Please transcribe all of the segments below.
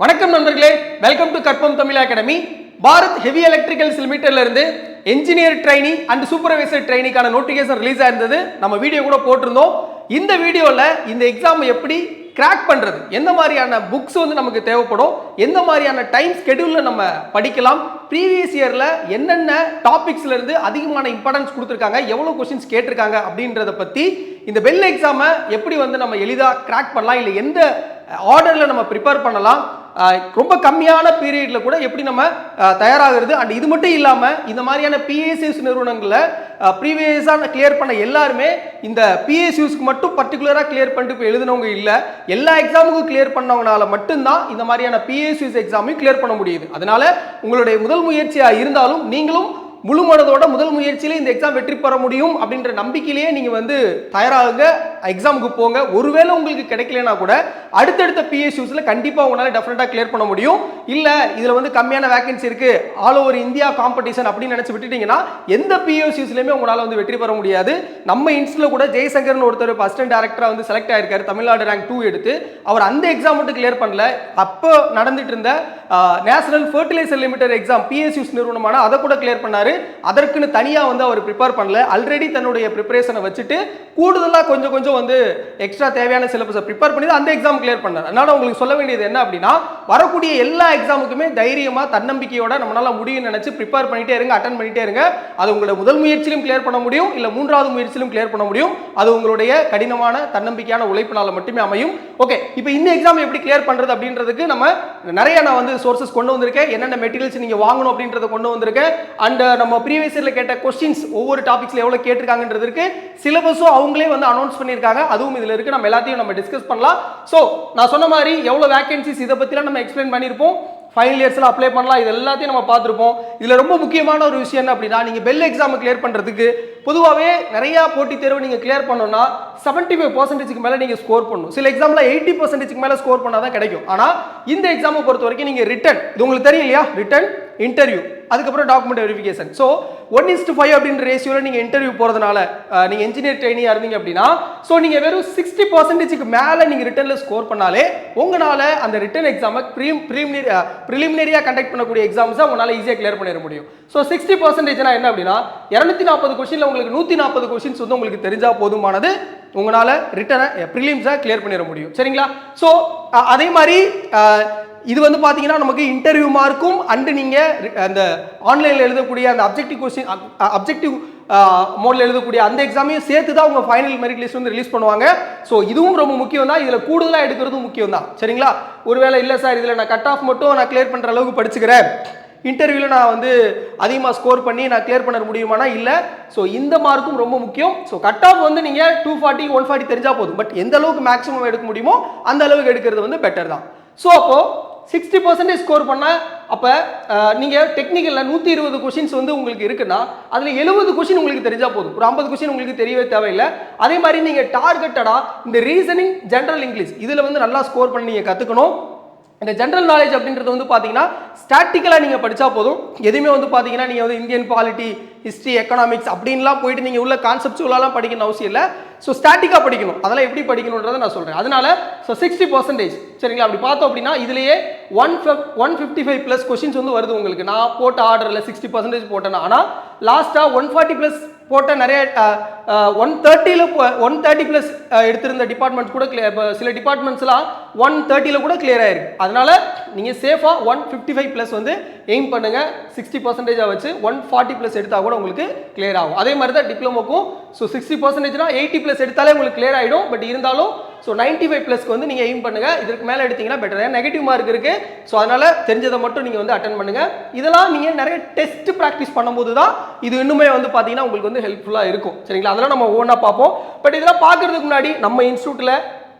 வணக்கம் நண்பர்களே, welcome to Karpam Tamil academy. Bharat heavy electricals லிமிடெட்ல இருந்து என்ஜினியர் ட்ரைனி அண்ட் சூப்பர்வைசர் ட்ரைனிக்கான நோட்டிஃபிகேஷன் ரிலீஸ் ஆயிருந்தது. நம்ம வீடியோ கூட போட்டிருந்தோம். இந்த வீடியோல இந்த எக்ஸாம் எப்படி கிராக் பண்றது, எந்த மாதிரியான புக்ஸ் வந்து நமக்கு தேவைப்படும், எந்த மாதிரியான டைம் ஸ்கெடியூல்ல நம்ம படிக்கலாம், ப்ரீவியஸ் இயர்ல என்னென்ன டாபிக்ஸ்ல இருந்து அதிகமான இம்பார்ட்டன்ஸ் கொடுத்துருக்காங்க, எவ்வளவு கொஸ்டின்ஸ் கேட்டிருக்காங்க அப்படின்றத பத்தி, இந்த பெல் எக்ஸாமை எப்படி வந்து நம்ம எளிதா கிராக் பண்ணலாம், இல்லை எந்த ஆர்டர்ல நம்ம ப்ரிப்பேர் பண்ணலாம், ரொம்ப கம்மியான பீரியட்ல கூட எப்படி நம்ம தயாராகிறது, அண்ட் இது மட்டும் இல்லாம இந்த மாதிரியான பிஎஸ்யூஸ் நிறுவனங்கள்ல ப்ரீவியஸா கிளியர் பண்ண எல்லாருமே இந்த பிஎஸ்யூஸ்க்கு மட்டும் பர்டிகுலரா கிளியர் பண்ணிட்டு இப்போ எழுதினவங்க இல்ல, எல்லா எக்ஸாமுக்கும் கிளியர் பண்ணவங்களால மட்டும்தான் இந்த மாதிரியான பிஎஸ்யூஸ் எக்ஸாமையும் கிளியர் பண்ண முடியுது. அதனால உங்களுடைய முதல் முயற்சியா இருந்தாலும் நீங்களும் முழு மனதோட முதல் முயற்சியிலே இந்த எக்ஸாம் வெற்றி பெற முடியும் அப்படின்ற நம்பிக்கையிலேயே நீங்க வந்து தயாராக எக்ஸாமுக்கு போங்க. ஒருவேளை உங்களுக்கு கிடைக்கலனா கூட அடுத்தடுத்த பிஎஸ்யூஸ்ல கண்டிப்பா உங்களால டெஃபினட்டா கிளியர் பண்ண முடியும். இல்ல இதுல வந்து கம்மியான வேகன்சி இருக்கு, ஆல் ஓவர் இந்தியா காம்படிஷன் அப்படின்னு நினைச்சு விட்டுட்டீங்கன்னா எந்த பிஎஸ்யூஸ்லயுமே உங்களால வந்து வெற்றி பெற முடியாது. நம்ம இன்ஸ்டில கூட ஜெய்சங்கர்னு ஒருத்தர் அசிஸ்டன்ட் டைரக்டரா வந்து செலக்ட் ஆயிருக்காரு, தமிழ்நாடு ரேங்க் 2 எடுத்து. அவர் அந்த எக்ஸாம் மட்டும் கிளியர் பண்ணல, அப்போ நடந்துட்டு இருந்த National Fertilizer Limited exam PSUs நிறுவனமான அதை கூட கிளியர் பண்ணாரு. அதற்குன்னு தனியா வந்து அவர் ப்ரிப்பேர் பண்ணல, ஆல்ரெடி தன்னுடைய ப்ரிப்பரேஷனை வச்சுட்டு கூடுதலா கொஞ்சம் வந்து எக்ஸ்ட்ரா தேவையான சிலபஸை ப்ரிப்பேர் பண்ணி அந்த எக்ஸாம் கிளியர் பண்ணார். அதனால உங்களுக்கு சொல்ல வேண்டியது என்ன அப்படின்னா, வரக்கூடிய எல்லா எக்ஸாமுக்குமே தைரியமா தன்னம்பிக்கையோட நம்மளால முடியும் நினைச்சு ப்ரிப்பேர் பண்ணிட்டே இருங்க, அட்டன் பண்ணிட்டே இருங்க. அது உங்களுடைய முதல் முயற்சியிலும் கிளியர் பண்ண முடியும், இல்ல மூன்றாவது முயற்சியிலும் கிளியர் பண்ண முடியும். அது உங்களுடைய கடினமான தன்னம்பிக்கையான உழைப்பினால மட்டுமே அமையும். ஓகே, இப்போ இந்த எக்ஸாம் எப்படி கிளியர் பண்றது அப்படின்றதுக்கு நம்ம நிறைய நான் வந்து சோர்சஸ் கொண்டு வந்திருக்கேன், என்னென்ன மெட்டீரியல்ஸ் நீங்க வாங்கணும் அப்படின்றத கொண்டு வந்திருக்கேன். அண்ட் நம்ம ப்ரீவியஸ் இயர்ல கேட்ட क्वेश्चंस ஒவ்வொரு டாபிக்ஸ்ல எவ்வளவு கேட்டிருக்காங்கன்றதுக்கு சிலபஸும் அவங்களே வந்து அனௌன்ஸ் பண்ணிருக்காங்க, அதுவும் இதுல இருக்கு. நம்ம எல்லாத்தையும் நம்ம டிஸ்கஸ் பண்ணலாம். சோ நான் சொன்ன மாதிரி எவ்வளவு வேகன்சிஸ் இத பத்திலாம் நம்ம எக்ஸ்பிளைன் பண்ணிருப்போம், ஃபைனல் இயர்ஸ்ல அப்ளை பண்ணலாம், இது எல்லாத்தையும் நம்ம பார்த்திருப்போம். இதுல ரொம்ப முக்கியமான ஒரு விஷயம் என்ன அப்படின்னா, நீங்க பெல் எக்ஸாம் கிளியர் பண்றதுக்கு பொதுவாகவே நிறைய போட்டி தேர்வு நீங்க கிளியர் பண்ணணும்னா 75% மேல நீங்க ஸ்கோர் பண்ணணும். சில எக்ஸாம்ல 80% மேல ஸ்கோர் பண்ணாதான் கிடைக்கும். ஆனா இந்த எக்ஸாமை பொறுத்த வரைக்கும் நீங்க ரிட்டன், இது உங்களுக்கு தெரியும் இல்லையா, ரிட்டன், இன்டர்வியூ, அதுக்கப்புறம் டாக்குமெண்ட் வெரிஃபிகேஷன். ஸோ 1:5 அப்படின்ற ரேஷியோல நீங்க இன்டர்வியூ போறதுனால நீங்க இன்ஜினியர் ட்ரெயினியா இருந்தீங்க அப்படின்னா, ஸோ நீங்க வெறும் 60% மேல நீங்க ரிட்டன்ல ஸ்கோர் பண்ணாலே உங்களால அந்த ரிட்டன் எக்ஸாமை ப்ரிலிமினரியா கண்டக்ட் பண்ணக்கூடிய எக்ஸாம்ஸை உங்களால ஈஸியா கிளியர் பண்ணிட முடியும். ஸோ 60% என்ன அப்படின்னா 240 கொஸ்டின்ல உங்களுக்கு 140 கொஸ்டின்ஸ் வந்து உங்களுக்கு தெரிஞ்சா போதுமானது, உங்களால ரிட்டனை ப்ரிலிம்ஸை கிளியர் பண்ணிட முடியும். சரிங்களா? ஸோ அதே மாதிரி இது வந்து பாத்தீங்கன்னா நமக்கு இன்டர்வியூ மார்க்கும் அண்ட் நீங்க அந்த ஆன்லைன்ல எழுதக்கூடிய அந்த அப்ஜெக்டிவ் கொஸ்டின், அப்ஜெக்டிவ் மோட்ல எழுதக்கூடிய அந்த எக்ஸாமையும் சேர்த்து தான் உங்க ஃபைனல் மெரிட் லிஸ்ட் வந்து ரிலீஸ் பண்ணுவாங்க. ஸோ இதுவும் ரொம்ப முக்கியம் தான், இதுல கூடுதலா எடுக்கிறதும் முக்கியம் தான். சரிங்களா? ஒருவேளை இல்ல சார் இதுல நான் கட் ஆஃப் மட்டும் நான் கிளியர் பண்ற அளவுக்கு படிச்சுக்கிறேன், இன்டர்வியூல நான் வந்து அதிகமாக ஸ்கோர் பண்ணி நான் கிளியர் பண்ண முடியுமானா இல்ல. ஸோ இந்த மார்க்கும் ரொம்ப முக்கியம். ஸோ கட் ஆஃப் வந்து நீங்க 240 140 தெரிஞ்சா போதும், பட் எந்த அளவுக்கு மேக்ஸிமம் எடுக்க முடியுமோ அந்த அளவுக்கு எடுக்கிறது வந்து பெட்டர் தான். ஸோ அப்போ 60% ஸ்கோர் பண்ண, அப்ப நீங்க டெக்னிக்கல்ல 120 கொஸ்டின்ஸ் வந்து உங்களுக்கு இருக்குன்னா அதுல 70 கொஸ்டின் உங்களுக்கு தெரிஞ்சா போதும், ஒரு 50 கொஸ்டின் உங்களுக்கு தெரியவே தேவையில்லை. அதே மாதிரி நீங்க டார்கெட்டடா இந்த ரீசனிங், ஜெனரல் இங்கிலீஷ் இதுல வந்து நல்லா ஸ்கோர் பண்ணி நீங்க கத்துக்கணும். இந்த ஜெனரல் நாலேஜ் அப்படின்றது வந்து பாத்தீங்கன்னா ஸ்டாட்டிக்கலா நீங்க படிச்சா போதும். எதுவுமே வந்து பாத்தீங்கன்னா நீங்க வந்து இந்தியன் பாலிட்டி, ஹிஸ்டரி, எக்கனாமிக்ஸ் அப்படின்லாம் போயிட்டு நீங்க உள்ள கான்செப்சுவலாலாம் படிக்கணும் அவசியம் இல்லை. ஸோ ஸ்டாட்டிக்கா படிக்கணும், அதெல்லாம் எப்படி படிக்கணும்ன்றதை நான் சொல்றேன். அதனால ஸோ 60%, சரிங்களா? அப்படி பார்த்தோம் அப்படின்னா இதுலயே 155 பிளஸ் கொஸ்டின்ஸ் வந்து வருது உங்களுக்கு. நான் போட்ட ஆர்டர்ல 60% போட்டேன்னா, ஆனா லாஸ்டா 140 பிளஸ் போட்ட நிறைய 130 பிளஸ் எடுத்திருந்த டிபார்ட்மெண்ட்ஸ் கூட சில டிபார்ட்மெண்ட்ஸ்லாம் 130 கூட கிளியர் ஆயிருக்கு. அதனால நீங்க சேஃபா 155 பிளஸ் வந்து எய்ம் பண்ணுங்க. 60% வச்சு 140 பிளஸ் எடுத்தா கூட உங்களுக்கு கிளியர் ஆகும். அதே மாதிரி தான் டிப்ளமோக்கும். ஸோ 60%னா 80 பிளஸ் எடுத்தாலே உங்களுக்கு கிளியர் ஆயிடும். பட் இருந்தாலும் ஸோ 95 பிளஸ்க்கு வந்து நீங்க எய்ம் பண்ணுங்க. இதற்கு மேல எடுத்தீங்கன்னா பெட்டர், ஏன்னா நெகட்டிவ் மார்க் இருக்கு. ஸோ அதனால தெரிஞ்சதை மட்டும் நீங்க வந்து அட்டன் பண்ணுங்க. இதெல்லாம் நீங்க நிறைய டெஸ்ட் பிராக்டிஸ் பண்ணும்போது தான் இது இன்னுமே வந்து பாத்தீங்கன்னா உங்களுக்கு வந்து ஹெல்ப்ஃபுல்லா இருக்கும். சரிங்களா? அதெல்லாம் நம்ம ஒவ்வொன்றா பார்ப்போம். பட் இதெல்லாம் பார்க்கறதுக்கு முன்னாடி நம்ம இன்ஸ்டியூட்ல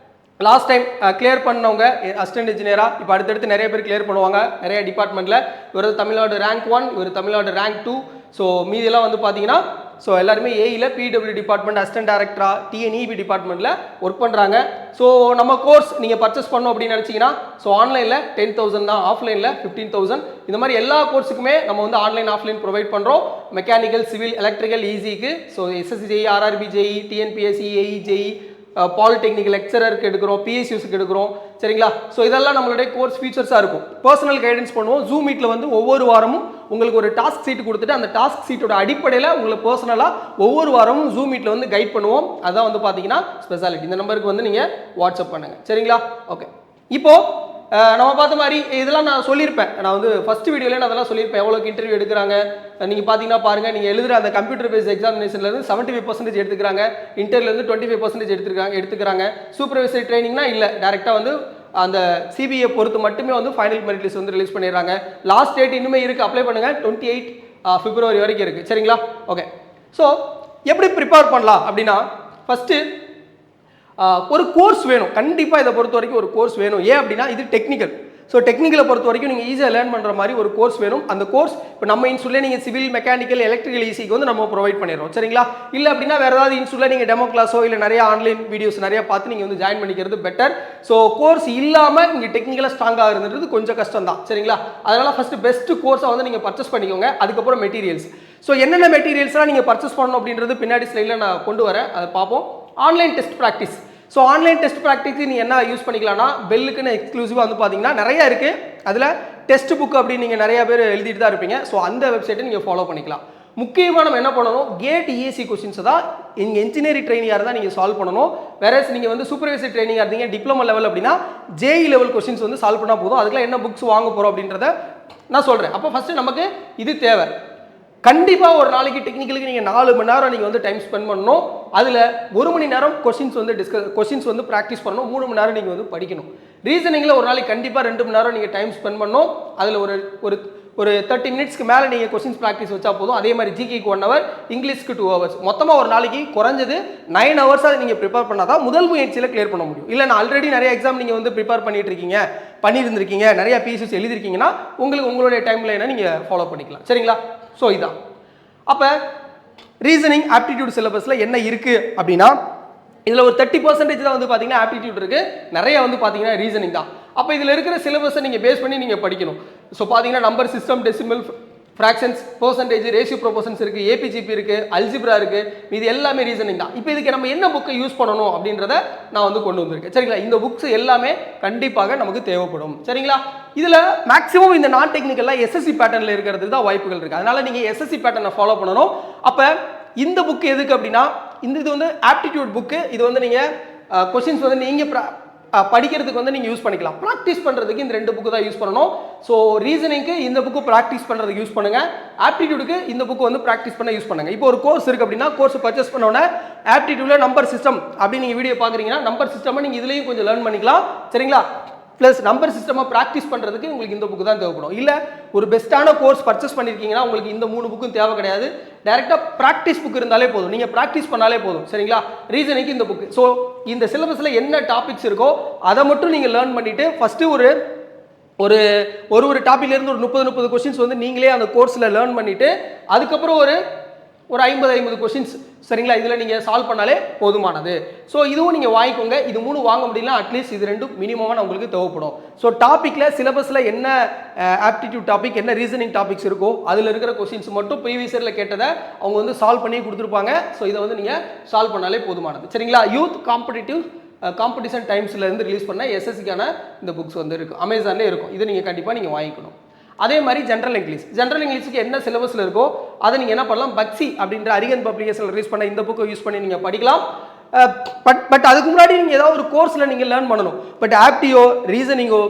லாஸ்ட் டைம் கிளியர் பண்ணவங்க அசிஸ்டன்ட் இன்ஜினியரா இப்போ அடுத்தடுத்து நிறைய பேர் கிளியர் பண்ணுவாங்க நிறைய டிபார்ட்மெண்ட்ல. இவர் தமிழ்நாடு ரேங்க் 1, இவர் தமிழ்நாடு ரேங்க் 2. ஸோ மீதியெல்லாம் வந்து பார்த்தீங்கன்னா ஸோ எல்லாருமே ஏஇல பிடபிள்யூ டிபார்ட்மெண்ட் அசிஸ்டன்ட் டைரக்டரா டிஎன்இபி டிபார்ட்மெண்ட்ல ஒர்க் பண்ணுறாங்க. ஸோ நம்ம கோர்ஸ் நீங்கள் பர்ச்சேஸ் பண்ணணும் அப்படின்னு நினச்சிங்கன்னா ஸோ ஆன்லைனில் 10,000 தான், ஆஃப்லைனில் 15,000. இந்த மாதிரி எல்லா கோர்ஸுக்குமே நம்ம வந்து ஆன்லைன் ஆஃப்லைன் ப்ரொவைட் பண்ணுறோம். மெக்கானிக்கல், சிவில், எலக்ட்ரிக்கல், ஈஸிக்கு. So SSC JE, RRB JE, TNPSC, AE JE, polytechnic லெக்சரருக்கு எடுக்கிறோம், பிஎஸ்யூஸ்க்கு எடுக்கிறோம். சரிங்களா? ஸோ இதெல்லாம் நம்மளுடைய கோர்ஸ் ஃபீச்சர்ஸாக இருக்கும். பர்சனல் கைடன்ஸ் பண்ணுவோம். ஜூம் மீட்டில் வந்து ஒவ்வொரு வாரமும் உங்களுக்கு ஒரு டாஸ்க் சீட் கொடுத்துட்டு அந்த டாஸ்க் சீட்டோட அடிப்படையில் உங்களை பர்சனலாக ஒவ்வொரு வாரமும் ஜூம் மீட்டில் வந்து கைட் பண்ணுவோம். அதான் வந்து பார்த்தீங்கன்னா ஸ்பெஷாலிட்டி. இந்த நம்பருக்கு வந்து நீங்கள் வாட்ஸ்அப் பண்ணுங்கள். சரிங்களா? ஓகே. இப்போது நம்ம பார்த்த மாதிரி இதெல்லாம் நான் சொல்லியிருப்பேன். நான் வந்து ஃபர்ஸ்ட் வீடியோவில் நான் அதெல்லாம் சொல்லியிருப்பேன். எவ்வளோக்கு இன்டர்வியூ எடுக்கிறாங்க நீங்கள் பார்த்தீங்கன்னா பாருங்கள். நீங்கள் எழுதுகிற அந்த கம்ப்யூட்டர் பேஸ்ட் எக்ஸாமினேஷன்லேருந்து 75% எடுத்துக்கிறாங்க. இன்டர்வியூலேருந்து 25% எடுத்துக்கிறாங்க. சூப்பர்வைசரி ட்ரைனிங்னா இல்லை, டேரெக்டாக வந்து அந்த சிபிஐ பொறுத்து மட்டுமே வந்து ஃபைனல் மெரிட் லிஸ்ட் வந்து ரிலீஸ் பண்ணிடுறாங்க. லாஸ்ட் டேட் இன்னுமே இருக்குது, அப்ளை பண்ணுங்கள். 28 பிப்ரவரி வரைக்கும் இருக்குது. சரிங்களா? ஓகே. ஸோ எப்படி ப்ரிப்பேர் பண்ணலாம் அப்படின்னா, ஃபஸ்ட்டு ஒரு கோர்ஸ் வேணும். கண்டிப்பாக இதை பொறுத்த வரைக்கும் ஒரு கோர்ஸ் வேணும். ஏன் அப்படின்னா இது டெக்னிக்கல். ஸோ டெக்னிக்கலை பொறுத்த வரைக்கும் நீங்கள் ஈஸியாக லேர்ன் பண்ணுற மாதிரி ஒரு கோர்ஸ் வேணும். அந்த கோர்ஸ் இப்போ நம்ம இன்ஸ்டியூட்டில் நீங்கள் சிவில், மெக்கானிக்கல், எலக்ட்ரிக்கல் ஈஸிக்கு வந்து நம்ம ப்ரொவைட் பண்ணிடுறோம். சரிங்களா? இல்லை அப்படின்னா வேறு ஏதாவது இன்ஸ்டியூட்டில் நீங்கள் டெமோ கிளாஸோ இல்லை நிறைய ஆன்லைன் வீடியோஸ் நிறைய பார்த்து நீங்கள் வந்து ஜாயின் பண்ணிக்கிறது பெட்டர். ஸோ கோர்ஸ் இல்லாமல் இங்கே டெக்னிக்கலாக ஸ்ட்ராங்காக இருந்தது கொஞ்சம் கஷ்டம் தான். சரிங்களா? அதனால் ஃபஸ்ட்டு பெஸ்ட்டு கோர்ஸை வந்து நீங்கள் பர்ச்சேஸ் பண்ணிக்கோங்க. அதுக்கப்புறம் மெட்டீரியல்ஸ். ஸோ என்னென்ன மெட்டீரியல்ஸ்லாம் நீங்கள் பர்ச்சேஸ் பண்ணணும் அப்படின்றது பின்னாடி ஸ்லைடில் நான் கொண்டு வரேன், அதை பார்ப்போம். Online test practice. So online test practice நீங்கள் என்ன யூஸ் பண்ணிக்கலாம்னா, பெல்லுக்குன்னு எக்ஸ்க்ளூசிவாக வந்து பார்த்தீங்கன்னா நிறையா இருக்குது. அதில் டெஸ்ட் புக் அப்படின்னு நீங்கள் நிறையா பேர் எழுதிட்டு தான் இருப்பீங்க. ஸோ அந்த வெப்சைட்டை நீங்கள் ஃபாலோ பண்ணிக்கலாம். முக்கியமாக நம்ம என்ன பண்ணணும், கேட் இஎஸ்சி கொஸ்டின்ஸை தான் நீங்கள் இன்ஜினியரிங் ட்ரைனிங்காக இருந்தால் நீங்கள் சால்வ் பண்ணணும். வேறஸ் நீங்கள் வந்து சூப்பர்வைசரி ட்ரைனிங்காக இருந்தீங்க, டிப்ளமோ லெவல் அப்படின்னா ஜேஇ லெவல் கொஸ்டின்ஸ் வந்து சால்வ் பண்ணால் போதும். அதுக்கெல்லாம் என்ன புக்ஸ் வாங்க போகிறோம் அப்படின்றத நான் சொல்கிறேன். அப்போ ஃபஸ்ட்டு நமக்கு இது தேவை. கண்டிப்பாக ஒரு நாளைக்கு டெக்னிக்கலுக்கு நீங்கள் 4 மணி நேரம் நீங்கள் வந்து டைம் ஸ்பெண்ட் பண்ணணும். அதில் 1 மணி நேரம் கொஸ்டின்ஸ் வந்து ப்ராக்டிஸ் பண்ணணும். 3 மணி நேரம் நீங்கள் வந்து படிக்கணும். ரீசனிங்கில் ஒரு நாளைக்கு கண்டிப்பாக 2 மணி நேரம் நீங்கள் டைம் ஸ்பெண்ட் பண்ணணும். அதில் ஒரு 30 மினிட்ஸ்க்கு மேலே நீங்கள் கொஸ்டின்ஸ் ப்ராக்டிஸ் வச்சா போதும். அதே மாதிரி ஜிகேக்கு 1 ஹவர், இங்கிலீஷ்க்கு 2 ஹவர்ஸ். மொத்தமாக ஒரு நாளைக்கு குறைஞ்சது 9 ஹவர்ஸாக நீங்கள் ப்ரிப்பேர் பண்ணால் தான் முதல் முயற்சியில் கிளியர் பண்ண முடியும். இல்லை நான் ஆல்ரெடி நிறைய எக்ஸாம் நீங்கள் வந்து ப்ரிப்பேர் பண்ணியிருந்திருக்கீங்க, நிறைய பிஎஸ்சிஸ் எழுதிருக்கீங்கன்னா உங்களுக்கு உங்களுடைய டைம் லைனை நீங்கள் ஃபாலோ பண்ணிக்கலாம். சரிங்களா? ஸோ இதான். அப்போ ரீசனிங் ஆப்டிடியூட் சிலபஸில் என்ன இருக்குது அப்படின்னா, இதில் ஒரு 30% தான் வந்து பார்த்தீங்கன்னா ஆப்டிடியூட் இருக்குது, நிறைய வந்து பார்த்தீங்கன்னா ரீசனிங் தான். அப்போ இதில் இருக்கிற சிலபஸை நீங்கள் பேஸ் பண்ணி நீங்கள் படிக்கணும். ஸோ பார்த்தீங்கன்னா number system, decimal, fractions, percentage, ratio proportions இருக்குது, ஏபிஜிபி இருக்குது, அல்ஜிப்ரா இருக்குது. இது எல்லாமே ரீசனிங் தான். இப்போ இதுக்கு நம்ம என்ன புக்கை யூஸ் பண்ணணும் அப்படின்றத நான் வந்து கொண்டு வந்திருக்கேன். சரிங்களா? இந்த புக்ஸ் எல்லாமே கண்டிப்பாக நமக்கு தேவைப்படும். சரிங்களா? இதில் மேக்ஸிமம் இந்த நான் டெக்னிக்கலாக எஸ்எஸ்சி பேட்டர்னில் இருக்கிறதுக்கு தான் வாய்ப்புகள் இருக்குது. அதனால் நீங்கள் எஸ்எஸ்சி பேட்டர்னை ஃபாலோ பண்ணணும். அப்போ இந்த புக் எதுக்கு அப்படின்னா, இது வந்து ஆப்டிடியூட் புக்கு. இது வந்து நீங்கள் கொஸ்டின்ஸ் வந்து நீங்கள் படிக்கிறதுக்கு வந்து நீங்கள் யூஸ் பண்ணிக்கலாம். ப்ராக்டிஸ் பண்ணுறதுக்கு இந்த 2 புக்கு தான் யூஸ் பண்ணணும். ஸோ ரீசனிங்க்கு இந்த புக்கு ப்ராக்டிஸ் பண்ணுறதுக்கு யூஸ் பண்ணுங்கள். ஆப்டிடியூடுக்கு இந்த புக்கு வந்து ப்ராக்டிஸ் பண்ண யூஸ் பண்ணுங்கள். இப்போ ஒரு கோர்ஸ் இருக்குது அப்படின்னா, கோர்ஸ் பர்ச்சேஸ் பண்ணோன்னே ஆப்டிடியூடில் நம்பர் சிஸ்டம் அப்படின்னு நீங்கள் வீடியோ பார்க்குறீங்கன்னா, நம்பர் சிஸ்டமை நீங்கள் இதுலேயும் கொஞ்சம் லேர்ன் பண்ணிக்கலாம். சரிங்களா? ப்ளஸ் நம்பர் சிஸ்டமை ப்ராக்டிஸ் பண்ணுறதுக்கு உங்களுக்கு இந்த புக்கு தான் தேவைப்படும். இல்லை ஒரு பெஸ்ட்டான கோர்ஸ் பர்ச்சேஸ் பண்ணியிருக்கீங்கன்னா உங்களுக்கு இந்த 3 புக்கும் தேவை கிடையாது. டேரெக்டாக ப்ராக்டிஸ் புக் இருந்தாலே போதும், நீங்கள் ப்ராக்டிஸ் பண்ணாலே போதும். சரிங்களா? ரீசனிங்க்கு இந்த புக்கு. ஸோ இந்த சிலபஸில் என்ன டாபிக்ஸ் இருக்கோ அதை மட்டும் நீங்கள் லேர்ன் பண்ணிவிட்டு ஃபஸ்ட்டு ஒரு டாப்பிக்லேருந்து ஒரு 30 கொஸ்டின்ஸ் வந்து நீங்களே அந்த கோர்ஸில் லேர்ன் பண்ணிவிட்டு அதுக்கப்புறம் ஒரு 50 கொஸ்டின்ஸ். சரிங்களா? இதில் நீங்கள் சால்வ் பண்ணாலே போதுமானது. ஸோ இதுவும் நீங்கள் வாங்கிக்கோங்க. இது 3 வாங்க முடியல, அட்லீஸ்ட் இது 2 மினிமமாக உங்களுக்கு தேவைப்படும். ஸோ டாப்பிக்கில் சிலபஸில் என்ன ஆப்டிடியூட் டாபிக், என்ன ரீசனிங் டாபிக்ஸ் இருக்கோ அதில் இருக்கிற கொஸ்டின்ஸ் மட்டும் ப்ரீவியஸ் இயரில் கேட்டதை அவங்க வந்து சால்வ் பண்ணி கொடுத்துருப்பாங்க. ஸோ இதை வந்து நீங்கள் சால்வ் பண்ணாலே போதுமானது. சரிங்களா? யூத் காம்படிஷன் டைம்ஸ்லேருந்து ரிலீஸ் பண்ண எஸ்எஸ்சிக்கான இந்த புக்ஸ் வந்து இருக்கும், அமேசான்லேயே இருக்கும். இதை நீங்கள் கண்டிப்பாக நீங்கள் வாங்கிக்கணும். அதே மாதிரி ஜென்ரல் இங்கிலீஷுக்கு என்ன சிலபஸில் இருக்கோ அதை நீங்கள் என்ன பண்ணலாம், பக்சி அப்படின்ற அரிகன் பப்ளிகேஷன் ரிலீஸ் பண்ண இந்த புக்கை யூஸ் பண்ணி நீங்கள் படிக்கலாம். பட் அதுக்கு முன்னாடி நீங்கள் ஏதாவது ஒரு கோர்ஸில் நீங்கள் லேர்ன் பண்ணணும். பட் ஆப்டியோ, ரீசனிங்கோ,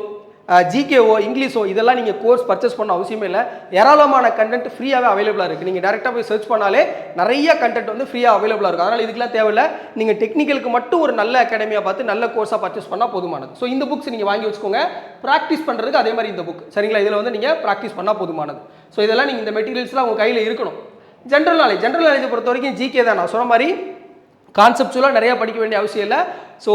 ஜிகேஓ, இங்கிலீஷோ இதெல்லாம் நீங்கள் கோர்ஸ் பர்ச்சேஸ் பண்ண அவசியமே இல்லை. ஏராளமான கண்டென்ட் ஃப்ரீயாகவே அவைலபிளாக இருக்குது. நீங்கள் டேரெக்டாக போய் சர்ச் பண்ணாலே நிறைய கண்டென்ட் வந்து ஃப்ரீயாக அவைலபிளாக இருக்கும். அதனால் இதுக்கெல்லாம் தேவையில்லை. நீங்கள் டெக்னிக்கலுக்கு மட்டும் ஒரு நல்ல அகாடமியாக பார்த்து நல்ல கோர்ஸாக பர்ச்சேஸ் பண்ணால் போதுமானது. ஸோ இந்த புக்ஸ் நீங்கள் வாங்கி வச்சுக்கோங்க. ப்ராக்டிஸ் பண்ணுறதுக்கு அதே மாதிரி இந்த புக். சரிங்களா? இதில் வந்து நீங்கள் ப்ராக்டிஸ் பண்ணால் போதுமானது. ஸோ இதெல்லாம் நீங்கள் இந்த மெட்டீரியல்ஸ்லாம் உங்கள் கையில் இருக்கணும். ஜென்ரல் நாலேஜை பொறுத்த வரைக்கும் ஜிகே தான். நான் சொன்ன மாதிரி கான்செப்ட்ஸுலாம் நிறையா படிக்க வேண்டிய அவசியம் இல்லை. ஸோ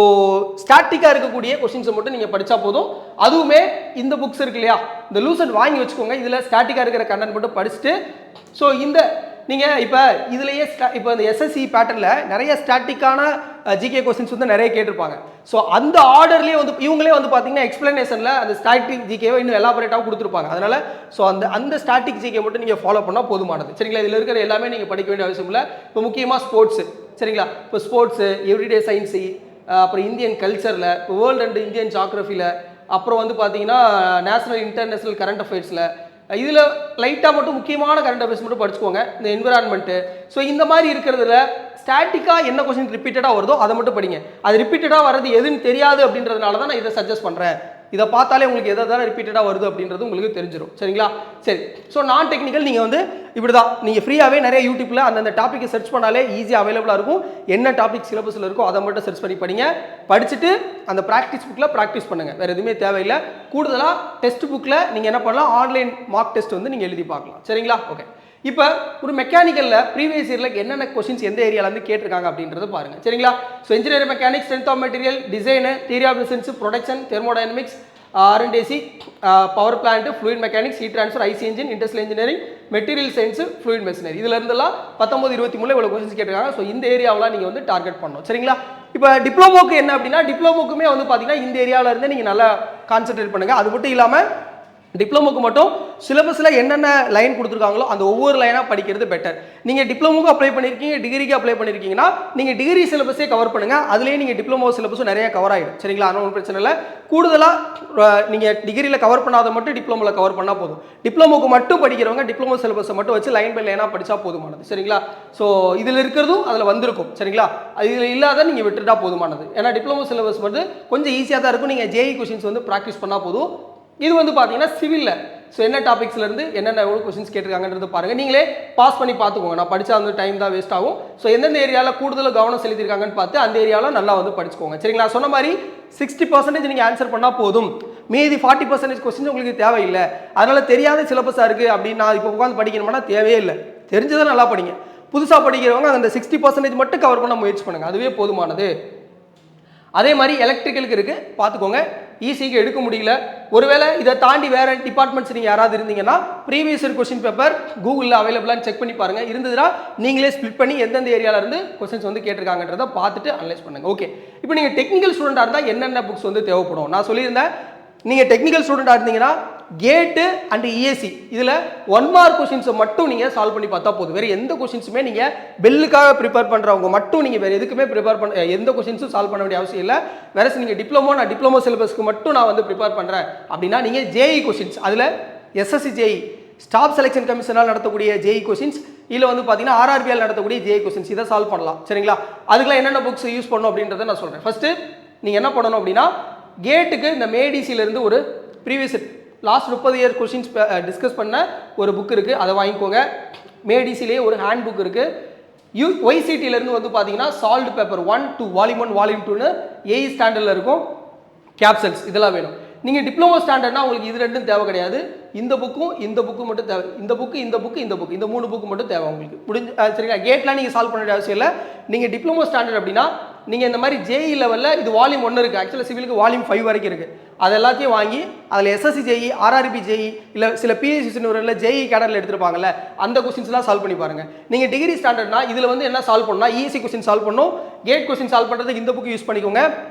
ஸ்டாட்டிக்காக இருக்கக்கூடிய கொஸ்டின்ஸை மட்டும் நீங்கள் படித்தா போதும். அதுவுமே இந்த புக்ஸ் இருக்கு இல்லையா, இந்த லூசன் வாங்கி வச்சுக்கோங்க. இதில் ஸ்டாட்டிக்காக இருக்கிற கண்டென்ட் மட்டும் படிச்சுட்டு, ஸோ இந்த நீங்கள் இப்போ இதுலேயே இப்போ இந்த எஸ்எஸ்சி பேட்டர்னில் நிறைய ஸ்டாட்டிக்கான ஜிகே கொஸ்டின்ஸ் வந்து நிறைய கேட்டிருப்பாங்க. ஸோ அந்த ஆர்டர்லேயே வந்து இவங்களே வந்து பார்த்தீங்கன்னா எக்ஸ்பிளனேஷனில் அந்த ஸ்டாட்டிக் ஜிகேவை இன்னும் எலாபரேட்டாகவும் கொடுத்துருப்பாங்க. அதனால் ஸோ அந்த ஸ்டாட்டிக் ஜிகே மட்டும் நீங்கள் ஃபாலோ பண்ணால் போதுமானது. சரிங்களா? இதில் இருக்கிற எல்லாமே நீங்கள் படிக்க வேண்டிய அவசியம் இல்லை. இப்போ முக்கியமாக ஸ்போர்ட்ஸு. சரிங்களா? இப்போ ஸ்போர்ட்ஸு, எவ்ரிடே சயின்ஸு, அப்புறம் இந்தியன் கல்ச்சரில், வேர்ல்டு அண்ட் இந்தியன் ஜியாகிரஃபியில், அப்புறம் வந்து பார்த்தீங்கன்னா நேஷனல் இன்டர்நேஷனல் கரண்ட் அஃபேர்ஸில், இதில் லைட்டாக மட்டும் முக்கியமான கரண்ட் அஃபேர்ஸ் மட்டும் படிச்சுக்கோங்க. இந்த என்விரான்மெண்ட்டு, ஸோ இந்த மாதிரி இருக்கிறதுல ஸ்டாட்டிக்காக என்ன கொஸ்டின் ரிப்பீட்டடாக வருதோ அதை மட்டும் படிங்க. அது ரிப்பீட்டடாக வர்றது எதுன்னு தெரியாது அப்படின்றதுனால தான் நான் இதை சஜஸ்ட் பண்ணுறேன். இதை பார்த்தாலே உங்களுக்கு எதாவது ரிப்பீட்டடாக வருது அப்படின்றது உங்களுக்கு தெரிஞ்சிடும். சரிங்களா? சரி. ஸோ நான் டெக்னிக்கல் நீங்கள் வந்து இப்படி தான் நீங்கள் ஃப்ரீயாகவே நிறைய யூடியூப்பில் அந்தந்த டாப்பிக்கை சர்ச் பண்ணாலே ஈஸியாக அவைலபிளாக இருக்கும். என்ன டாபிக் சிலபஸில் இருக்கோ அதை மட்டும் சர்ச் பண்ணி படிங்க. படிச்சுட்டு அந்த ப்ராக்டிஸ் புக்கில் ப்ராக்டிஸ் பண்ணுங்கள். வேறு எதுவுமே தேவையில்லை. கூடுதலாக டெஸ்ட் புக்கில் நீங்கள் என்ன பண்ணலாம், ஆன்லைன் மார்க் டெஸ்ட் வந்து நீங்கள் எழுதி பார்க்கலாம். சரிங்களா? ஓகே. இப்போ ஒரு மெக்கானிக்கலில் ப்ரீவியஸ் இயரில் என்னென்ன கொஸ்டின்ஸ் எந்த ஏரியாவிலேருந்து கேட்டிருக்காங்க அப்படின்றத பாருங்கள். சரிங்களா? So engineering mechanics, strength of material, design, theory of designs, production, thermodynamics, R&D, power plant, fluid mechanics, heat transfer, IC engine, industrial engineering, material science, fluid machinery, இதுல இருந்தெல்லாம் 19, 23 இவ்வளோ கொஸ்டின்ஸ் கேட்டிருக்காங்க. ஸோ இந்த ஏரியாவெலாம் நீங்கள் வந்து டார்கெட் பண்ணணும். சரிங்களா? இப்போ டிப்ளமோக்கு என்ன அப்படின்னா, டிப்ளமோக்குமே வந்து பார்த்தீங்கன்னா இந்த ஏரியாவில் இருந்து நீங்கள் நல்லா கான்சென்ட்ரேட் பண்ணுங்கள். அது மட்டும் இல்லாமல் டிப்ளமோக்கு மட்டும் சிலபஸில் என்னென்ன லைன் கொடுத்துருக்காங்களோ அந்த ஒவ்வொரு லைனாக படிக்கிறது பெட்டர். நீங்கள் டிப்ளமோக்கு அப்ளை பண்ணியிருக்கீங்க, டிகிரிக்கு அப்ளை பண்ணியிருக்கீங்கன்னா நீங்கள் டிகிரி சிலபஸே கவர் பண்ணுங்கள். அதுலேயே நீங்கள் டிப்ளமோ சிலபஸும் நிறைய கவர் ஆகிடும். சரிங்களா? அதனால் ஒன்றும் பிரச்சனை இல்லை. கூடுதலாக நீங்கள் டிகிரியில் கவர் பண்ணாத மட்டும் டிப்ளமோவில் கவர் பண்ணால் போதும். டிப்ளமோக்கு மட்டும் படிக்கிறவங்க டிப்ளமோ சிலபஸை மட்டும் வச்சு லைன் பை லைனாக படித்தா போதுமானது. சரிங்களா? ஸோ இதில் இருக்கிறதும் அதில் வந்திருக்கும். சரிங்களா? இதில் இல்லாத நீங்கள் விட்டுட்டா போதுமானது. ஏன்னா டிப்ளமோ சிலபஸ் வந்து கொஞ்சம் ஈஸியாக தான் இருக்கும். நீங்கள் ஜேஇ கொஸ்டின்ஸ் வந்து ப்ராக்டிஸ் பண்ணால் போதும். இது வந்து பார்த்தீங்கன்னா சிவிலில் ஸோ என்ன டாபிக்ஸ்லேருந்து என்னென்ன எவ்வளோ கொஸ்டின்ஸ் கேட்டிருக்காங்கன்றது பாருங்கள். நீங்களே பாஸ் பண்ணி பார்த்துக்கோங்க. நான் படித்தா அந்த டைம் தான் வேஸ்ட் ஆகும். ஸோ எந்தெந்த ஏரியாவில் கூடுதல் கவனம் செலுத்திருக்காங்கன்னு பார்த்து அந்த ஏரியாவில் நல்லா வந்து படிச்சுக்கோங்க. சரிங்களா? சொன்ன மாதிரி 60% நீங்கள் ஆன்சர் பண்ணால் போதும். மீதி 40% கொஸ்டின் உங்களுக்கு தேவையில்லை. அதனால் தெரியாத சிலபஸாக இருக்குது அப்படின்னு நான் இப்போ உட்காந்து படிக்கணும்னா தேவையே இல்லை. தெரிஞ்சதை நல்லா படிங்க. புதுசாக படிக்கிறவங்க அந்த 60% மட்டும் கவர் பண்ண முயற்சி பண்ணுங்கள். அதுவே போதுமானது. அதே மாதிரி எலக்ட்ரிக்கலுக்கு இருக்குது, பார்த்துக்கோங்க. ஈஸிக்கு எடுக்க முடியல, ஒருவேளை இதை தாண்டி வேறு டிபார்ட்மெண்ட்ஸ் நீங்கள் யாராவது இருந்தீங்கன்னா ப்ரீவியஸ் இயர் கொஸ்டின் பேப்பர் கூகுளில் அவைலபிளான்னு செக் பண்ணி பாருங்கள். இருந்ததுன்னா நீங்களே ஸ்பிளிட் பண்ணி எந்தெந்த ஏரியாவிலேருந்து கொஸ்டின்ஸ் வந்து கேட்டிருக்காங்கன்றதை பார்த்துட்டு அனலைஸ் பண்ணுங்கள். ஓகே. இப்போ நீங்கள் டெக்னிக்கல் ஸ்டூடெண்ட்டாக இருந்தால் என்னென்ன புக்ஸ் வந்து தேவைப்படும் நான் சொல்லியிருந்தேன். நீங்கள் டெக்னிக்கல் ஸ்டூடெண்ட்டாக இருந்தீங்கன்னா கேட்டு அண்ட் இஎஸ்சி இதில் 1 மார்க் கொஸ்டின்ஸை மட்டும் நீங்கள் சால்வ் பண்ணி பார்த்தா போதும். வேறு எந்த கொஸ்டின்ஸுமே நீங்கள் பெல்லுக்காக ப்ரிப்பேர் பண்ணுறவங்க மட்டும் நீங்கள் வேறு எதுக்குமே ப்ரிப்பேர் பண்ண எந்த கொஸ்டின்ஸும் சால்வ் பண்ண வேண்டிய அவசியம் இல்லை. வேறு நீங்கள் நான் டிப்ளமோ சிலபஸ்க்கு மட்டும் நான் வந்து ப்ரிப்பேர் பண்ணுறேன் அப்படின்னா நீங்கள் ஜேஇ கொஸ்டின்ஸ், அதில் எஸ்எஸ்சி ஜேஇ ஸ்டாஃப் செலெக்ஷன் கமிஷனால் நடத்தக்கூடிய ஜேஇ கொஸ்டின்ஸ், இல்லை வந்து பார்த்தீங்கன்னா ஆர்ஆர்பியால் நடத்தக்கூடிய ஜேஇ கொஸ்டின்ஸ், இதை சால்வ் பண்ணலாம். சரிங்களா? அதுக்கெல்லாம் என்னென்ன புக்ஸ் யூஸ் பண்ணணும் அப்படின்றத நான் சொல்கிறேன். ஃபஸ்ட்டு நீங்கள் என்ன பண்ணணும் அப்படின்னா, கேட்டுக்கு இந்த மேடிசியிலேருந்து ஒரு previous last 30 year questions discuss பண்ண ஒரு புக் இருக்குது, அதை வாங்கிக்கோங்க. மேடிசிலேயே ஒரு ஹேண்ட் புக் இருக்குது. ஒய்சிடியிலேருந்து வந்து பார்த்தீங்கன்னா solved paper 1 to volume 1 volume 2ன்னு ஏஇ ஸ்டாண்டர்டில் இருக்கும். கேப்சல்ஸ் இதெல்லாம் வேணும். நீங்கள் டிப்ளமோ ஸ்டாண்டர்ட்னா உங்களுக்கு இது ரெண்டும் தேவை கிடையாது. இந்த புக்கும் மட்டும் தேவை. இந்த புக்கு இந்த 3 புக்கு மட்டும் தேவை உங்களுக்கு. சரிங்களா? கேட்லாம் நீங்கள் சால்வ் பண்ண வேண்டிய அவசியம் இல்லை. நீங்கள் டிப்ளமோ ஸ்டாண்டர்ட் அப்படின்னா நீங்கள் இந்த மாதிரி ஜேஇ லெவலில் இது வால்யூம் 1 இருக்குது. ஆக்சுவலாக சிவிலுக்கு வால்யூம் 5 வரைக்கும் இருக்குது. அது எல்லாத்தையும் வாங்கி அதில் எஸ்எஸ்சி ஜேஇ, ஆர்ஆர்பி ஜேஇ, இல்லை சில பிஎஸ்சி நிறுவனத்தில் ஜேஇ கேடரில் எடுத்துருப்பாங்கல்ல, அந்த கொஸ்டின்ஸ்லாம் சால்வ் பண்ணி பாருங்கள். நீங்கள் டிகிரி ஸ்டாண்டர்ட்னா இதில் வந்து என்ன சால்வ் பண்ணால் இஎஸ்சி கொஸ்டின் சால்வ் பண்ணணும். கேட் கொஸ்டின் சால்வ் பண்ணுறதுக்கு இந்த புக்கு யூஸ் பண்ணிக்கோங்க.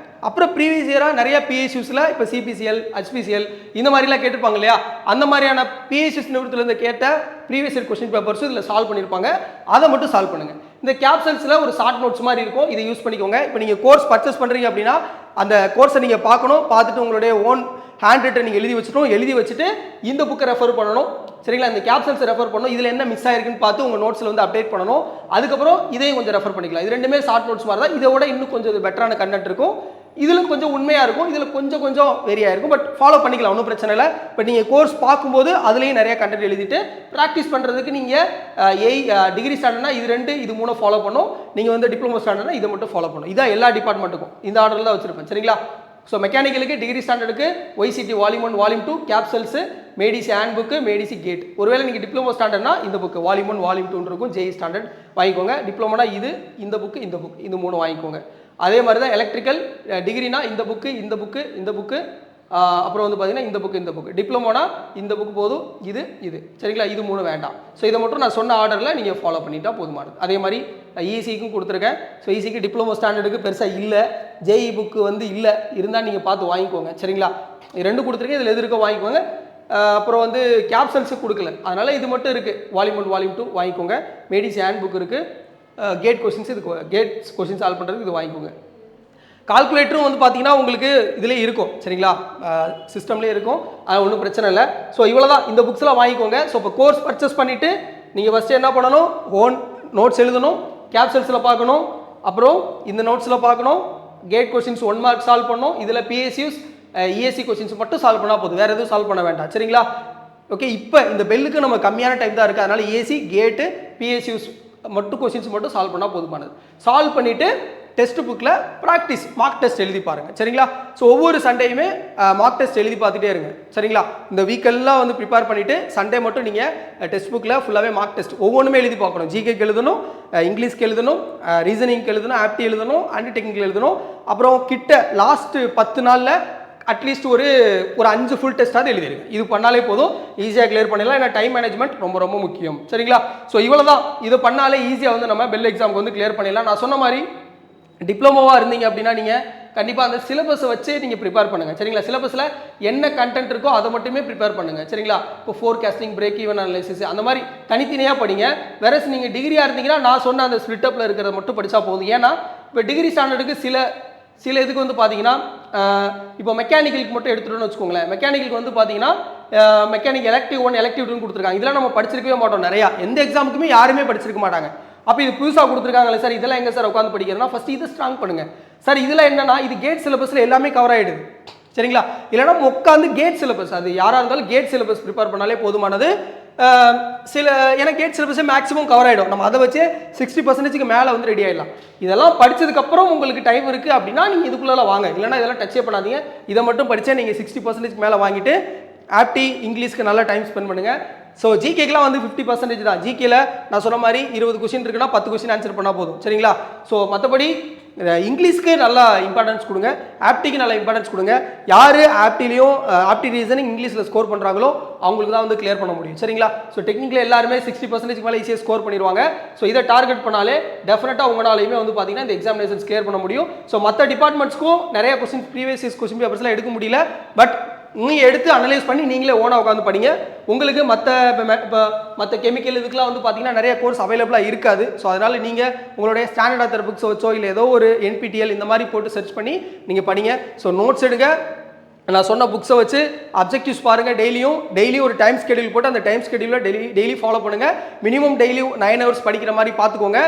அப்புறம் ப்ரீவியஸ் இயராக நிறைய பிஎஸ்யூஸில் இப்போ சிபிசிஎல், ஹெச்பிசிஎல் இந்த மாதிரிலாம் கேட்டிருப்பாங்க இல்லையா, அந்த மாதிரியான பிஎஸ்யூஸ் நிறுவனத்திலேருந்து கேட்ட ப்ரீவியஸ் இயர் கொஸ்டின் பேப்பர்ஸும் இதில் சால்வ் பண்ணியிருப்பாங்க. அதை மட்டும் சால்வ் பண்ணுங்கள். இந்த கேப்சல்ஸில் ஒரு ஷார்ட் நோட்ஸ் மாதிரி இருக்கும், இதை யூஸ் பண்ணிக்கோங்க. இப்போ நீங்கள் கோர்ஸ் பர்ச்சேஸ் பண்ணுறீங்க அப்படின்னா அந்த கோர்ஸை நீங்கள் பார்க்கணும். பார்த்துட்டு உங்களுடைய ஓன் ஹேண்ட் ரைட்டை நீங்கள் எழுதி வச்சுட்டு இந்த புக்கை ரெஃபர் பண்ணணும். சரிங்களா? இந்த கேப்சல்ஸை ரெஃபர் பண்ணணும். இதில் என்ன மிஸ் ஆயிருக்குன்னு பார்த்து உங்கள் நோட்ஸில் வந்து அப்டேட் பண்ணணும். அதுக்கப்புறம் இதையும் கொஞ்சம் ரெஃபர் பண்ணிக்கலாம். இது ரெண்டுமே ஷார்ட் நோட்ஸ் மாதிரி தான். இதோட இன்னும் கொஞ்சம் பெட்டரான கண்டென்ட் இருக்கும். இதில் கொஞ்சம் உண்மையாக இருக்கும், இதில் கொஞ்சம் வேரியாக இருக்கும். பட் ஃபாலோ பண்ணிக்கலாம், ஒன்றும் பிரச்சனை இல்லை. பட் நீங்கள் கோர்ஸ் பார்க்கும்போது அதுலேயும் நிறைய கண்டென்ட் எழுதிட்டு ப்ராக்டிஸ் பண்ணுறதுக்கு நீங்கள் டிகிரி ஸ்டாண்டர்ட்னா இது 2 இது 3 ஃபாலோ பண்ணும். நீங்கள் வந்து டிப்ளமோ ஸ்டாண்டர்ட்னா இதை மட்டும் ஃபாலோ பண்ணும். இதான் எல்லா டிபார்ட்மெண்ட்டுக்கும் இந்த ஆர்டரில் தான் வச்சுருப்பேன். சரிங்களா? ஸோ மெக்கானிக்கலுக்கு டிகிரி ஸ்டாண்டர்டுக்கு YCT volume 1 volume 2 capsules, made easy handbook, made easy GATE. ஒருவேளை நீங்கள் டிப்ளமோ ஸ்டாண்டர்ட்னா இந்த புக்கு வால்யூம் 1 வால்யூம் 2 இருக்கும். ஜேஇ ஸ்டாண்டர்ட் வாங்கிக்கோங்க. டிப்ளமோனா இந்த புக்கு இது 3 வாங்கிக்கோங்க. அதே மாதிரி தான் எலக்ட்ரிக்கல் டிகிரினா இந்த புக்கு அப்புறம் வந்து பார்த்தீங்கன்னா இந்த புக்கு. டிப்ளமோனா இந்த புக்கு போதும், இது சரிங்களா? இது 3 வேண்டாம். ஸோ இதை மட்டும் நான் சொன்ன ஆர்டரில் நீங்கள் ஃபாலோ பண்ணிட்டா போதுமானது. அதே மாதிரி இசிக்கும் கொடுத்துருக்கேன். ஸோ இசிக்கு டிப்ளமோ ஸ்டாண்டர்டுக்கு பெருசாக இல்லை, ஜேஇ புக்கு வந்து இல்லை, இருந்தால் நீங்கள் பார்த்து வாங்கிக்கோங்க. சரிங்களா? 2 கொடுத்துருக்கேன், இதில் எது இருக்கோ வாங்கிக்கோங்க. அப்புறம் வந்து கேப்சல்ஸு கொடுக்கல, அதனால் இது மட்டும் இருக்குது. வால்யூம் 1 வால்யூம் 2 வாங்கிக்கோங்க. மேடிசி ஹேண்ட் புக் இருக்குது. கேட் கொஸ்டின்ஸ் சால்வ் பண்ணுறதுக்கு இது வாங்கிக்கோங்க. கால்குலேட்டரும் வந்து பார்த்தீங்கன்னா உங்களுக்கு இதிலே இருக்கும் சரிங்களா, சிஸ்டம்லேயே இருக்கும், அது ஒன்றும் பிரச்சனை இல்லை. ஸோ இவ்வளோ தான், இந்த புக்ஸ்லாம் வாங்கிக்கோங்க. ஸோ இப்போ கோர்ஸ் பர்ச்சேஸ் பண்ணிவிட்டு நீங்கள் ஃபஸ்ட்டு என்ன பண்ணணும், ஓன் நோட்ஸ் எழுதணும், கேப்சல்ஸில் பார்க்கணும், அப்புறம் இந்த நோட்ஸில் பார்க்கணும், கேட் கொஸ்டின்ஸ் 1 மார்க் சால்வ் பண்ணணும், இதில் பிஎஸ்யூஸ் இஎஸ்சி கொஸ்டின்ஸ் மட்டும் சால்வ் பண்ணால் போதும், வேறு எதுவும் சால்வ் பண்ண வேண்டாம் சரிங்களா. ஓகே, இப்போ இந்த பெல்லுக்கு நம்ம கம்மியான டைம் தான் இருக்குது, அதனால் ஏசி கேட்டு பிஎஸ்யூஸ் மட்டும் கொஸ்டின்ஸ் மட்டும் சால்வ் பண்ணால் போதுமானது. சால்வ் பண்ணிவிட்டு டெஸ்ட் புக்கில் ப்ராக்டிஸ் மார்க் டெஸ்ட் எழுதி பாருங்கள் சரிங்களா. ஸோ ஒவ்வொரு சண்டேயுமே மார்க் டெஸ்ட் எழுதி பார்த்துட்டே இருங்க சரிங்களா. இந்த வீக்கெல்லாம் வந்து ப்ரிப்பேர் பண்ணிவிட்டு சண்டே மட்டும் நீங்கள் டெஸ்ட் புக்கில் ஃபுல்லாகவே மார்க் டெஸ்ட் ஒவ்வொன்றுமே எழுதி பார்க்கணும். ஜிகேக்கு எழுதணும், இங்கிலீஷ்க்கு எழுதணும், ரீசனிங்க்கு எழுதணும், ஆப்டி எழுதணும், அண்ட் டெக்னிக்கல் எழுதணும். அப்புறம் கிட்ட லாஸ்ட்டு 10 நாளில் அட்லீஸ்ட் ஒரு 5 ஃபுல் டெஸ்ட்டாவது எழுதிருங்க. இது பண்ணாலே போதும், ஈஸியாக கிளியர் பண்ணிடலாம். ஏன்னா டைம் மேனேஜ்மெண்ட் ரொம்ப ரொம்ப முக்கியம் சரிங்களா. ஸோ இவ்வளோ தான், இது பண்ணாலே ஈஸியாக வந்து நம்ம பெல் எக்ஸாமுக்கு வந்து கிளியர் பண்ணிடலாம். நான் சொன்ன மாதிரி டிப்ளமோவாக இருந்தீங்க அப்படின்னா நீங்கள் கண்டிப்பாக அந்த சிலபஸை வச்சு நீங்கள் ப்ரிப்பேர் பண்ணுங்கள் சரிங்களா. சிலபஸில் என்ன கண்டென்ட் இருக்கோ அதை மட்டுமே ப்ரிப்பேர் பண்ணுங்கள் சரிங்களா. இப்போ ஃபோர்காஸ்டிங், பிரேக் ஈவன் அனலைசிஸ் அந்த மாதிரி தனித்தனியாக படிங்க. வேற நீங்கள் டிகிரியாக இருந்தீங்கன்னா நான் சொன்ன அந்த ஸ்பிளிட்டப்பில் இருக்கிறத மட்டும் படித்தா போதும். ஏன்னா இப்போ டிகிரி ஸ்டாண்டர்டுக்கு சில இதுக்கு வந்து பார்த்தீங்கன்னா இப்போ மெக்கானிக்கலுக்கு மட்டும் எடுத்துகிட்டோன்னு வச்சுக்கோங்களேன். மெக்கானிக்கலுக்கு வந்து பார்த்தீங்கன்னா மெக்கானிக் எலக்டிவ் 1 எலக்டிவ் 2 கொடுத்துருக்காங்க. இதெல்லாம் நம்ம படிச்சிருக்கவே மாட்டோம், நிறையா எந்த எக்ஸாமுக்குமே யாருமே படிச்சிருக்க மாட்டாங்க. அப்போ இது புதுசாக கொடுத்துருக்காங்களே சார், இதெல்லாம் எங்கே சார் உட்காந்து படிக்கிறதுனா ஃபஸ்ட்டு இதை ஸ்ட்ராங் பண்ணுங்கள் சார். இதில் என்னன்னா இது கேட் சிலபஸில் எல்லாமே கவர் ஆகிடுது சரிங்களா. இல்லைனா உட்காந்து கேட் சிலபஸ், அது யாராக இருந்தாலும் கேட் சிலபஸ் ப்ரிப்பேர் பண்ணாலே போதுமானது. ஏன்னா கேட் சிலபஸே மேக்ஸிமம் கவர் ஆகிடும், நம்ம அதை வச்சு 60% மேலே வந்து ரெடி ஆகிடலாம். இதெல்லாம் படித்ததுக்கப்புறம் உங்களுக்கு டைம் இருக்குது அப்படின்னா நீங்கள் இதுக்குள்ளே வாங்க, இல்லைனா இதெல்லாம் டச்சே பண்ணாதீங்க. இதை மட்டும் படித்தா நீங்கள் 60% மேலே வாங்கிட்டு ஆப்டி இங்கிலீஷ்க்கு நல்லா டைம் ஸ்பெண்ட் பண்ணுங்கள். ஸோ ஜிகேக்கெலாம் வந்து 50% தான். ஜிகேல நான் சொன்ன மாதிரி 20 கொஸ்டின் இருக்குன்னா 10 கொஸ்டின் ஆன்சர் பண்ணால் போதும் சரிங்களா. ஸோ மற்றபடி இங்கிலீஷ்க்கு நல்லா இம்பார்ட்டன்ஸ் கொடுங்க, ஆப்டிக்கு நல்லா இம்பார்ட்டன்ஸ் கொடுங்க. யார் ஆப்டிலையும் ஆப்டி ரீசனிங் இங்கிலீஷில் ஸ்கோர் பண்ணுறாங்களோ அவங்களுக்கு தான் வந்து கிளியர் பண்ண முடியும் சரிங்களா. ஸோ டெக்னிக்கலில் எல்லாருமே 60% மேலே ஈஸியாக ஸ்கோர் பண்ணிடுவாங்க. ஸோ இதை டார்கெட் பண்ணாலே டெஃபினட்டாக உங்களாலையுமே வந்து பார்த்தீங்கன்னா இந்த எக்ஸாமினேஷன்ஸ் கிளியர் பண்ண முடியும். ஸோ மற்ற டிபார்ட்மெண்ட்ஸ்க்கும் நிறைய கொஸ்டின் ப்ரீவியஸ் இயர்ஸ் கொஸ்டின் பேப்பர்ஸ்லாம் எடுக்க முடியல, பட் நீங்கள் எடுத்து அனலைஸ் பண்ணி நீங்களே ஓனாக உட்காந்து படிங்க. உங்களுக்கு மற்ற கெமிக்கல் இதுக்கெலாம் வந்து பார்த்தீங்கன்னா நிறைய கோர்ஸ் அவைலபிளாக இருக்காது. ஸோ அதனால் நீங்கள் உங்களுடைய ஸ்டாண்டர்ட் ஆத்தர் புக்ஸ் வச்சோ இல்லை ஏதோ ஒரு NPTEL இந்த மாதிரி போட்டு சர்ச் பண்ணி நீங்கள் படிங்க. ஸோ நோட்ஸ் எடுங்க, நான் சொன்ன புக்ஸை வச்சு அப்ஜெக்டிவ்ஸ் பாருங்கள். டெய்லியும் ஒரு டைம் ஸ்கெடியூல் போட்டு அந்த டைம் ஸ்கெடியூலில் டெய்லி ஃபாலோ பண்ணுங்கள். மினிமம் டெய்லியும் 9 ஹவர்ஸ் படிக்கிற மாதிரி பார்த்துக்கோங்க.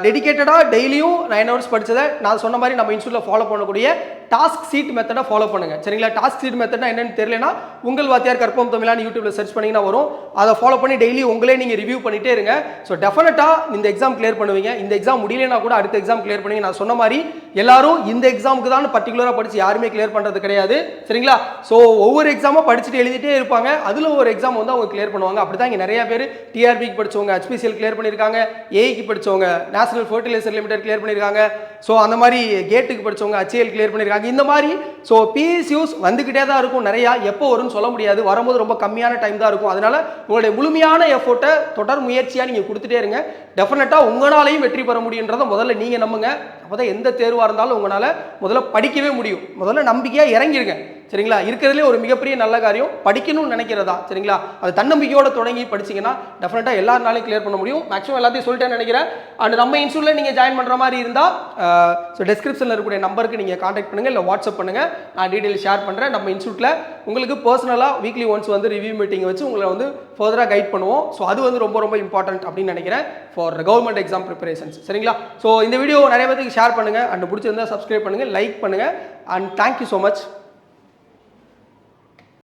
டெடிக்கேட்டடாக டெய்லியும் 9 ஹவர்ஸ் படித்ததை நான் சொன்ன மாதிரி நம்ம இன்ஸ்டியூட்டில் ஃபாலோ பண்ணக்கூடிய டாஸ்க் சீட் மெத்தடை ஃபாலோ பண்ணுங்கள் சரிங்களா. டாஸ்க் சீட் மெத்தட்னா என்னன்னு தெரியலனா உங்கள் வாத்தியார் கற்பம் தமிழான்னு யூடியூப்பில் சர்ச் பண்ணிங்கன்னா வரும். அதை ஃபாலோ பண்ணி டெய்லி உங்களே நீங்கள் ரிவ்யூ பண்ணிகிட்டே இருங்க. ஸோ டெஃபினட்டாக இந்த எக்ஸாம் கிளியர் பண்ணுவீங்க. இந்த எக்ஸாம் முடியலனா கூட அடுத்த எக்ஸாம் கிளியர் பண்ணுவீங்க. நான் சொன்ன மாதிரி எல்லாரும் இந்த எக்ஸாமுக்கு தான் பர்டிகுலராக படித்து யாருமே கிளியர் பண்ணுறது கிடையாது சரிங்களா. ஸோ ஒவ்வொரு எக்ஸாமும் படிச்சுட்டு எழுதிட்டே இருப்பாங்க, அதில் ஒரு எக்ஸாம் வந்து அவங்க கிளியர் பண்ணுவாங்க. அப்படி தான் இங்கே நிறைய பேர் டிஆர்பிக்கு படித்தவங்க HPCL கிளியர் பண்ணியிருக்காங்க, ஏஐக்கு படித்தவங்க நேஷனல் ஃபர்டிலைசர் லிமிடெட் கிளியர் பண்ணியிருக்காங்க. ஸோ அந்த மாதிரி கேட்டுக்கு படித்தவங்க HAL கிளியர் பண்ணியிருக்காங்க. இந்த மாதிரி ஸோ பிஎஸ்யூஸ் வந்துக்கிட்டே தான் இருக்கும் நிறையா, எப்போ வரும்னு சொல்ல முடியாது, வரும்போது ரொம்ப கம்மியான டைம் தான் இருக்கும். அதனால் உங்களுடைய முழுமையான எஃபோர்ட்டை தொடர் முயற்சியாக நீங்கள் கொடுத்துட்டே இருங்க. டெஃபினட்டாக உங்களாலையும் வெற்றி பெற முடியுன்றதை முதல்ல நீங்கள் நம்புங்க. அப்போ தான் எந்த தேர்வாக இருந்தாலும் உங்களால் முதல்ல படிக்கவே முடியும். முதல்ல நம்பிக்கையாக இறங்கிடுங்க சரிங்களா. இருக்கிறதுலே ஒரு மிகப்பெரிய நல்ல காரியம் படிக்கணும்னு நினைக்கிறதா சரிங்களா. அது தன்னம்பிக்கையோட தொடங்கி படிச்சிங்கன்னா டெஃபினட்டாக எல்லாருனாலையும் கிளியர் பண்ண முடியும். மேக்ஸிமம் எல்லாத்தையும் சொல்லிட்டேன்னு நினைக்கிறேன். அண்ட் நம்ம இன்ஸ்டியூட்டில் நீங்கள் ஜாயின் பண்ணுற மாதிரி இருந்தால் ஸோ டிஸ்கிரிப்ஷனில் இருக்கக்கூடிய நம்பருக்கு நீங்கள் காண்டாக்ட் பண்ணுங்கள், இல்லை வாட்ஸ்அப் பண்ணுங்கள், நான் டீட்டெயில் ஷேர் பண்ணுறேன். நம்ம இன்ஸ்டியூட்டில் உங்களுக்கு பர்சனலாக வீக்லி ஒன்ஸ் வந்து ரிவ்யூ மீட்டிங் வச்சு உங்களை வந்து ஃபர்தராக கைட் பண்ணுவோம். ஸோ அது வந்து ரொம்ப ரொம்ப இம்பார்ட்டன்ட் அப்படின்னு நினைக்கிறேன் ஃபார் கவர்மெண்ட் எக்ஸாம் ப்ரிப்பரேஷன்ஸ் சரிங்களா. ஸோ இந்த வீடியோ நிறைய பேருக்கு ஷேர் பண்ணுங்கள், அண்ட் பிடிச்சிருந்தா சப்ஸ்கிரைப் பண்ணுங்கள், லைக் பண்ணுங்கள், அண்ட் தேங்க்யூ ஸோ மச்.